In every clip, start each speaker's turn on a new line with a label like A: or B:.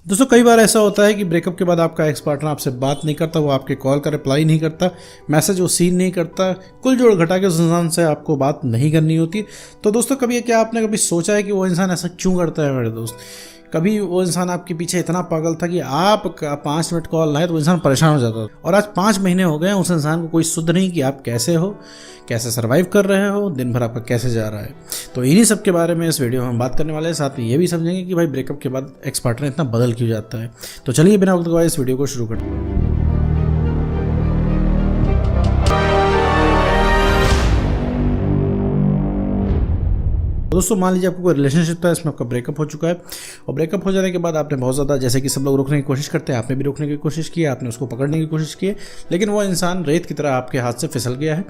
A: दोस्तों कई बार ऐसा होता है कि ब्रेकअप के बाद आपका एक्स पार्टनर आपसे बात नहीं करता, वो आपके कॉल का रिप्लाई नहीं करता, मैसेज वो सीन नहीं करता, कुल जोड़ घटा के उस इंसान से आपको बात नहीं करनी होती। तो दोस्तों कभी क्या आपने कभी सोचा है कि वो इंसान ऐसा क्यों करता है? मेरे दोस्त, कभी वो इंसान आपके पीछे इतना पागल था कि आप 5 मिनट कॉल लाए तो वो इंसान परेशान हो जाता था। और आज 5 महीने हो गए उस इंसान को कोई सुध नहीं कि आप कैसे हो, कैसे सर्वाइव कर रहे हो, दिन भर आपका कैसे जा रहा है। तो इन्हीं सब के बारे में इस वीडियो में हम बात करने वाले हैं। साथ में ये भी समझेंगे कि भाई ब्रेकअप के बाद एक्स पार्टनर इतना बदल क्यों जाता है। तो चलिए बिना वक्त गवाए इस वीडियो को शुरू करते हैं। दोस्तों मान लीजिए आपको कोई रिलेशनशिप था, इसमें आपका ब्रेकअप हो चुका है और ब्रेकअप हो जाने के बाद आपने बहुत ज़्यादा, जैसे कि सब लोग रोकने की कोशिश करते हैं, आपने भी रोकने की कोशिश की, आपने उसको पकड़ने की कोशिश की, लेकिन वो इंसान रेत की तरह आपके हाथ से फिसल गया है।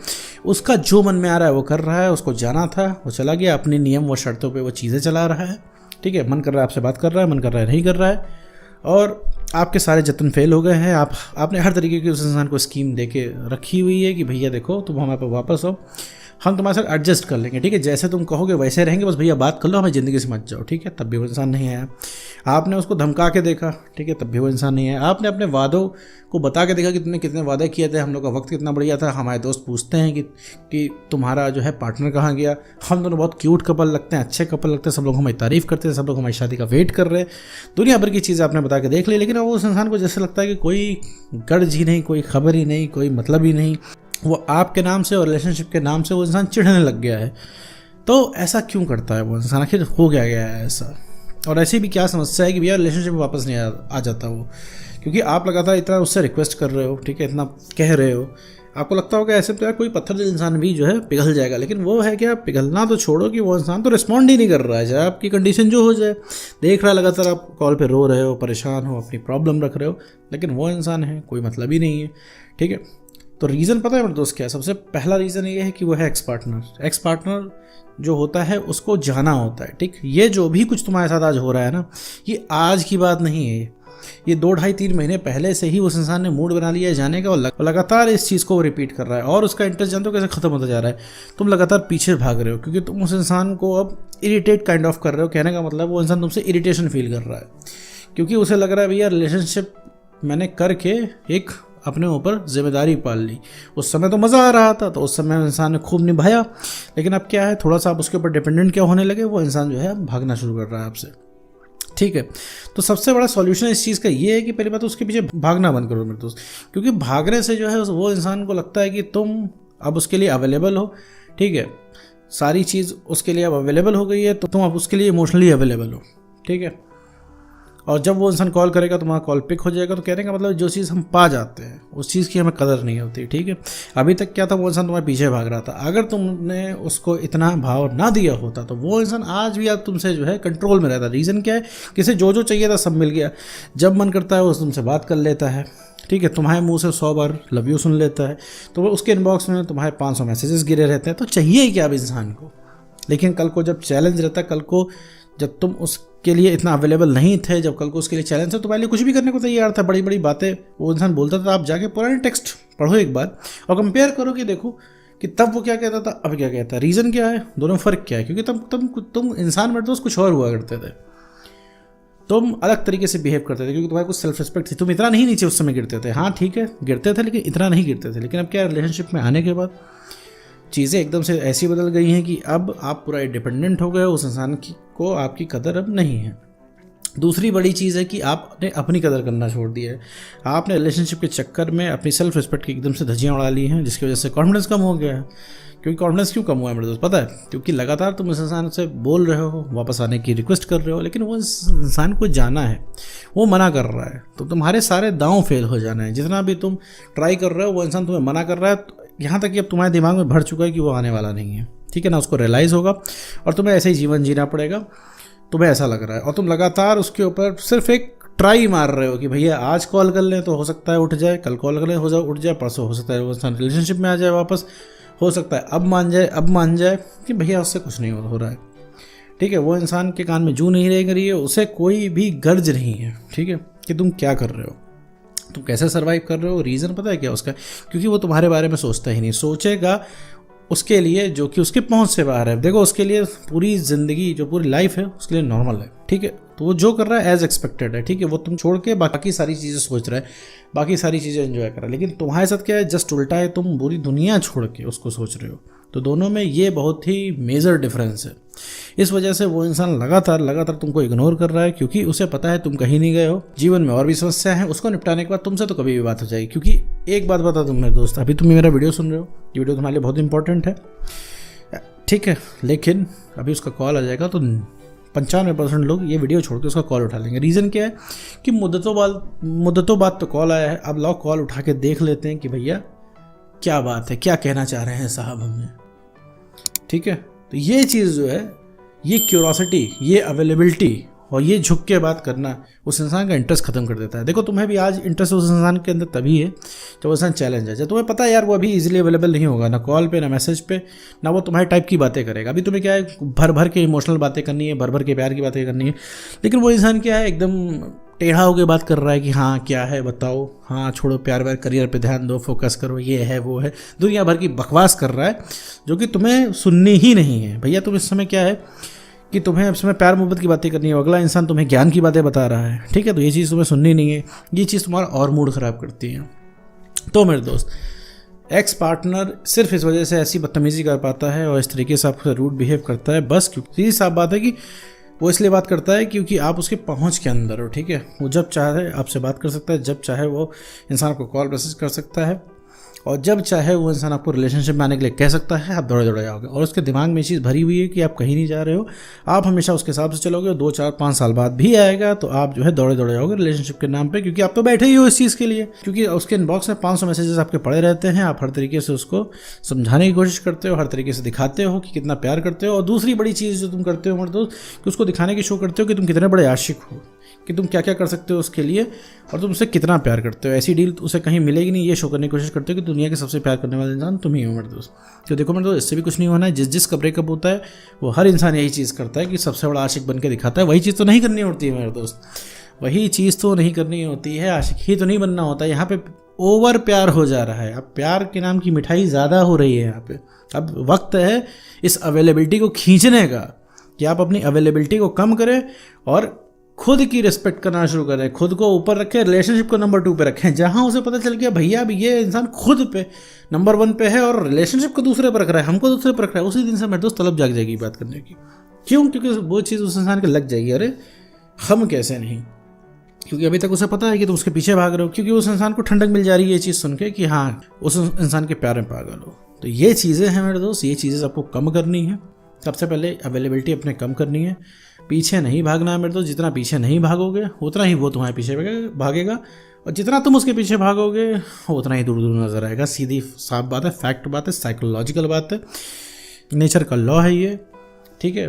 A: उसका जो मन में आ रहा है वो कर रहा है, उसको जाना था वो चला गया, अपने नियम व शर्तों पर वो चीज़ें चला रहा है। ठीक है, मन कर रहा है आपसे बात कर रहा है, मन कर रहा है नहीं कर रहा है, और आपके सारे जतन फेल हो गए हैं। आपने हर तरीके की उस इंसान को स्कीम दे के रखी हुई है कि भैया देखो तुम हमारे पास वापस आओ, हम तुम्हारे साथ एडजस्ट कर लेंगे। ठीक है, जैसे तुम कहोगे वैसे रहेंगे, बस भैया बात कर लो, हमें ज़िंदगी से मत जाओ। ठीक है, तब भी वो इंसान नहीं आया। आपने उसको धमका के देखा, ठीक है, तब भी वो इंसान नहीं आया। आपने अपने वादों को बता के देखा कि तुमने कितने वादे किए थे, हम लोग का वक्त कितना बढ़िया था। हमारे दोस्त पूछते हैं कि तुम्हारा जो है पार्टनर कहाँ गया, हम दोनों बहुत क्यूट कपल लगते हैं, अच्छे कपल लगते हैं, सब लोग हमारी तारीफ़ करते हैं, सब लोग हमारी शादी का वेट कर रहे हैं। दुनिया भर की चीज़ें आपने बता के देख ली, लेकिन वो उस इंसान को जैसे लगता है कि कोई गर्ज ही नहीं, कोई खबर ही नहीं, कोई मतलब ही नहीं। वो आपके नाम से और रिलेशनशिप के नाम से वो इंसान चिढ़ने लग गया है। तो ऐसा क्यों करता है वो इंसान? आखिर हो गया है ऐसा? और ऐसी भी क्या समस्या है कि भैया रिलेशनशिप में वापस नहीं आ जाता वो? क्योंकि आप लगातार इतना उससे रिक्वेस्ट कर रहे हो, ठीक है, इतना कह रहे हो, आपको लगता होगा ऐसे तो यार कोई पत्थर दिल इंसान भी जो है पिघल जाएगा। लेकिन वो है क्या, पिघलना तो छोड़ो कि वो इंसान तो रिस्पॉन्ड ही नहीं कर रहा है। चाहे आपकी कंडीशन जो हो जाए, देख रहा है लगातार आप कॉल पे रो रहे हो, परेशान हो, अपनी प्रॉब्लम रख रहे हो, लेकिन वो इंसान है कोई मतलब ही नहीं है। ठीक है, तो रीज़न पता है मेरे दोस्त क्या है? सबसे पहला रीज़न ये है कि वो है एक्स पार्टनर। एक्स पार्टनर जो होता है उसको जाना होता है। ठीक, ये जो भी कुछ तुम्हारे साथ आज हो रहा है ना, ये आज की बात नहीं है। ये 2 ढाई 3 महीने पहले से ही उस इंसान ने मूड बना लिया है जाने का, और लगातार इस चीज़ को वो रिपीट कर रहा है। और उसका इंटरेस्ट जानते हो कैसे ख़त्म होता जा रहा है? तुम लगातार पीछे भाग रहे हो क्योंकि तुम उस इंसान को अब इरिटेट काइंड ऑफ कर रहे हो। कहने का मतलब वो इंसान तुमसे इरिटेशन फील कर रहा है, क्योंकि उसे लग रहा है भैया रिलेशनशिप मैंने करके एक अपने ऊपर जिम्मेदारी पाल ली। उस समय तो मज़ा आ रहा था, तो उस समय इंसान ने खूब निभाया, लेकिन अब क्या है, थोड़ा सा आप उसके ऊपर डिपेंडेंट क्या होने लगे, वो इंसान जो है भागना शुरू कर रहा है आपसे। ठीक है, तो सबसे बड़ा सॉल्यूशन इस चीज़ का ये है कि पहली बात तो उसके पीछे भागना बंद करो मेरे दोस्त। क्योंकि भागने से जो है वो इंसान को लगता है कि तुम अब उसके लिए अवेलेबल हो। ठीक है, सारी चीज़ उसके लिए अब अवेलेबल हो गई है, तो तुम अब उसके लिए इमोशनली अवेलेबल हो। ठीक है, और जब वो इंसान कॉल करेगा, तुम्हारा कॉल पिक हो जाएगा। तो कहने का मतलब जो चीज़ हम पा जाते हैं उस चीज़ की हमें कदर नहीं होती। ठीक है, अभी तक क्या था, वो इंसान तुम्हारे पीछे भाग रहा था। अगर तुमने उसको इतना भाव ना दिया होता तो वो इंसान आज भी आप तुमसे जो है कंट्रोल में रहता। रीज़न क्या है, किसे जो जो चाहिए था सब मिल गया। जब मन करता है वो तुमसे बात कर लेता है। ठीक है, तुम्हारे मुंह से 100 बार लव यू सुन लेता है, तो वो उसके इनबॉक्स में तुम्हारे 500 मैसेजेस गिरे रहते हैं। तो चाहिए क्या अब इंसान को? लेकिन कल को जब चैलेंज रहता है, कल को जब तुम उसके लिए इतना अवेलेबल नहीं थे, जब कल को उसके लिए चैलेंज है, तो पहले कुछ भी करने को तैयार था। बड़ी बड़ी बातें वो इंसान बोलता था, आप जाके पुराने टेक्स्ट पढ़ो एक बार और कंपेयर करो कि देखो कि तब वो क्या कहता था, अब क्या कहता है, रीज़न क्या है, दोनों फ़र्क क्या है। क्योंकि तुम इंसान मेरे दोस्त कुछ और हुआ करते थे, तुम अलग तरीके से बिहेव करते थे, क्योंकि तुम्हारे कुछ सेल्फ रिस्पेक्ट थी। तुम इतना नहीं नीचे उस समय गिरते थे। हाँ ठीक है, गिरते थे लेकिन इतना नहीं गिरते थे। लेकिन अब क्या, रिलेशनशिप में आने के बाद चीज़ें एकदम से ऐसी बदल गई हैं कि अब आप पूरा डिपेंडेंट हो गए उस इंसान की को, आपकी कदर अब नहीं है। दूसरी बड़ी चीज़ है कि आपने अपनी कदर करना छोड़ दिया है। आपने रिलेशनशिप के चक्कर में अपनी सेल्फ रिस्पेक्ट की एकदम से धज्जियाँ उड़ा ली हैं, जिसकी वजह से कॉन्फिडेंस कम हो गया है। क्योंकि कॉन्फिडेंस क्यों कम हुआ है मेरे दोस्त पता है? क्योंकि लगातार तुम इस इंसान से बोल रहे हो, वापस आने की रिक्वेस्ट कर रहे हो, लेकिन वो इंसान को जाना है, वो मना कर रहा है। तो तुम्हारे सारे दांव फेल हो जाना है। जितना भी तुम ट्राई कर रहे हो, वो इंसान तुम्हें मना कर रहा है, यहाँ तक कि अब तुम्हारे दिमाग में भर चुका है कि वो आने वाला नहीं है। ठीक है ना, उसको रियलाइज़ होगा और तुम्हें ऐसे ही जीवन जीना पड़ेगा। तुम्हें ऐसा लग रहा है और तुम लगातार उसके ऊपर सिर्फ एक ट्राई मार रहे हो कि भैया आज कॉल कर लें तो हो सकता है उठ जाए, कल कॉल कर लें हो जाए उठ जाए, परसों हो सकता है वो इंसान रिलेशनशिप में आ जाए वापस, हो सकता है अब मान जाए कि भैया उससे कुछ नहीं हो रहा है। ठीक है, वो इंसान के कान में जू नहीं रह रही है, उसे कोई भी गर्ज नहीं है। ठीक है, कि तुम क्या कर रहे हो, तुम कैसे सर्वाइव कर रहे हो। रीज़न पता है क्या उसका? क्योंकि वो तुम्हारे बारे में सोचता ही नहीं। सोचेगा उसके लिए जो कि उसके पहुंच से बाहर है। देखो उसके लिए पूरी ज़िंदगी, जो पूरी लाइफ है उसके लिए नॉर्मल है। ठीक है, तो वो जो कर रहा है एज एक्सपेक्टेड है, ठीक है, वो तुम छोड़ के बाकी सारी चीज़ें सोच रहा है, बाकी सारी चीज़ें एंजॉय कर रहा है। लेकिन तुम्हारे साथ क्या है, जस्ट उल्टा है, तुम पूरी दुनिया छोड़ के उसको सोच रहे हो। तो दोनों में ये बहुत ही मेजर डिफरेंस है। इस वजह से वो इंसान लगातार तुमको इग्नोर कर रहा है, क्योंकि उसे पता है तुम कहीं नहीं गए हो, जीवन में और भी समस्या है, उसको निपटाने के बाद तुमसे तो कभी भी बात हो जाएगी। क्योंकि एक बात बता दूं मेरे दोस्त, अभी तुम मेरा वीडियो सुन रहे हो, ये वीडियो तुम्हारे लिए बहुत इंपॉर्टेंट है, ठीक है, लेकिन अभी उसका कॉल आ जाएगा तो 95% लोग ये वीडियो छोड़ के उसका कॉल उठा लेंगे। रीज़न क्या है कि मुद्दतों बाद तो कॉल आया है, अब लोग कॉल उठा के देख लेते हैं कि भैया क्या बात है, क्या कहना चाह रहे हैं साहब हमें, ठीक है। तो ये चीज़ जो है, ये क्यूरोसिटी, ये अवेलेबिलिटी और ये झुक के बात करना उस इंसान का इंटरेस्ट खत्म कर देता है। देखो तुम्हें भी आज इंटरेस्ट उस इंसान के अंदर तभी है जब वो इंसान चैलेंज है, जब तुम्हें पता है यार वो अभी इजीली अवेलेबल नहीं होगा, ना कॉल पे, ना मैसेज पे, ना वो तुम्हारे टाइप की बातें करेगा। अभी तुम्हें क्या है, भर के इमोशनल बातें करनी है, भर के प्यार की बातें करनी है, लेकिन वो इंसान क्या है, एकदम टेढ़ा होकर बात कर रहा है कि हाँ क्या है बताओ, हाँ छोड़ो प्यार व्यार, करियर पे ध्यान दो, फोकस करो, ये है वो है, दुनिया भर की बकवास कर रहा है जो कि तुम्हें सुननी ही नहीं है। भैया तुम इस समय क्या है कि तुम्हें इस समय प्यार मोहब्बत की बातें करनी है, अगला इंसान तुम्हें ज्ञान की बातें बता रहा है, ठीक है, तो ये चीज़ तुम्हें सुननी नहीं है, ये चीज़ तुम्हारा और मूड ख़राब करती है। तो मेरे दोस्त, एक्स पार्टनर सिर्फ इस वजह से ऐसी बदतमीज़ी कर पाता है और इस तरीके से आपसे रूड बिहेव करता है, बस क्योंकि सीधी साफ बात है कि वो इसलिए बात करता है क्योंकि आप उसके पहुंच के अंदर हो, ठीक है। वो जब चाहे आपसे बात कर सकता है, जब चाहे वो इंसान को कॉल मैसेज कर सकता है, और जब चाहे वो इंसान आपको रिलेशनशिप में आने के लिए कह सकता है, आप दौड़े जाओगे। और उसके दिमाग में ये चीज़ भरी हुई है कि आप कहीं नहीं जा रहे हो, आप हमेशा उसके हिसाब से चलोगे, और 2, 4, 5 साल बाद भी आएगा तो आप जो है दौड़े जाओगे रिलेशनशिप के नाम पे, क्योंकि आप तो बैठे ही हो इस चीज़ के लिए, क्योंकि उसके इनबॉक्स में 500 मैसेजेस आपके पड़े रहते हैं। आप हर तरीके से उसको समझाने की कोशिश करते हो, हर तरीके से दिखाते हो कि कितना प्यार करते हो। और दूसरी बड़ी चीज़ जो तुम करते हो मेरे दोस्त, कि उसको दिखाने की शो करते हो कि तुम कितने बड़े आशिक हो, कि तुम क्या क्या कर सकते हो उसके लिए, और तुम उसे कितना प्यार करते हो। ऐसी डील उसे कहीं मिलेगी नहीं, ये शो करने की कोशिश करते हो कि दुनिया के सबसे प्यार करने वाला इंसान तुम ही हो मेरे दोस्त। तो देखो मेरे दोस्त, इससे भी कुछ नहीं होना है। जिसका ब्रेकअप होता है वो हर इंसान यही चीज़ करता है कि सबसे बड़ा आशिक बन के दिखाता है। वही चीज़ तो नहीं करनी होती है मेरे दोस्त, वही चीज़ तो नहीं करनी होती है, आशिक ही तो नहीं बनना होता है। यहाँ पे ओवर प्यार हो जा रहा है, अब प्यार के नाम की मिठाई ज़्यादा हो रही है यहाँ पे। अब वक्त है इस अवेलेबिलिटी को खींचने का, कि आप अपनी अवेलेबिलिटी को कम करें और खुद की रिस्पेक्ट करना शुरू करें, खुद को ऊपर रखें, रिलेशनशिप को नंबर 2 पे रखें। जहां उसे पता चल गया भैया अब ये इंसान खुद पे नंबर 1 पे है और रिलेशनशिप को दूसरे पर रख रहा है, हमको दूसरे पर रख रहा है, उसी दिन से मेरे दोस्त तलब जाग जाएगी बात करने की। क्यों? क्योंकि वो चीज़ उस इंसान के लग जाएगी, अरे हम कैसे नहीं, क्योंकि अभी तक उसे पता है कि तुम उसके पीछे भाग रहे हो, क्योंकि उस इंसान को ठंडक मिल जा रही है ये चीज़ सुन के कि हाँ उस इंसान के प्यार में पागल हो। तो ये चीज़ें हैं मेरे दोस्त, ये चीज़ें आपको कम करनी है। सबसे पहले अवेलेबिलिटी अपने कम करनी है, पीछे नहीं भागना है मेरे दोस्त। जितना पीछे नहीं भागोगे उतना ही वो तुम्हारे पीछे भागेगा, और जितना तुम उसके पीछे भागोगे उतना ही दूर दूर नजर आएगा। सीधी साफ बात है, फैक्ट बात है, साइकोलॉजिकल बात है, नेचर का लॉ है ये, ठीक है,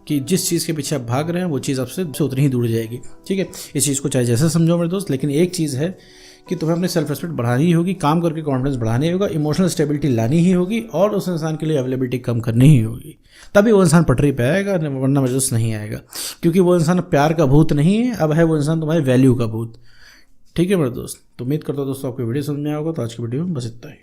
A: कि जिस चीज़ के पीछे आप भाग रहे हैं वो चीज़ आपसे उतनी ही दूर जाएगी, ठीक है। इस चीज़ को चाहे जैसे समझो मेरे दोस्त, लेकिन एक चीज़ है कि तुम्हें अपनी सेल्फ रिस्पेक्ट बढ़ानी ही होगी, काम करके कॉन्फिडेंस बढ़ानी होगा, इमोशनल स्टेबिलिटी लानी ही होगी, और उस इंसान के लिए अवेलेबिलिटी कम करनी ही होगी। तभी वो इंसान पटरी पे आएगा, वरना मेरे दोस्त नहीं आएगा, क्योंकि वो इंसान प्यार का भूत नहीं है, अब है वो इंसान तुम्हारे वैल्यू का भूत, ठीक है मेरे दोस्त। तो उम्मीद करता हूँ दोस्तों आपको वीडियो समझ में आएगा। तो आज की वीडियो में बस इतना ही।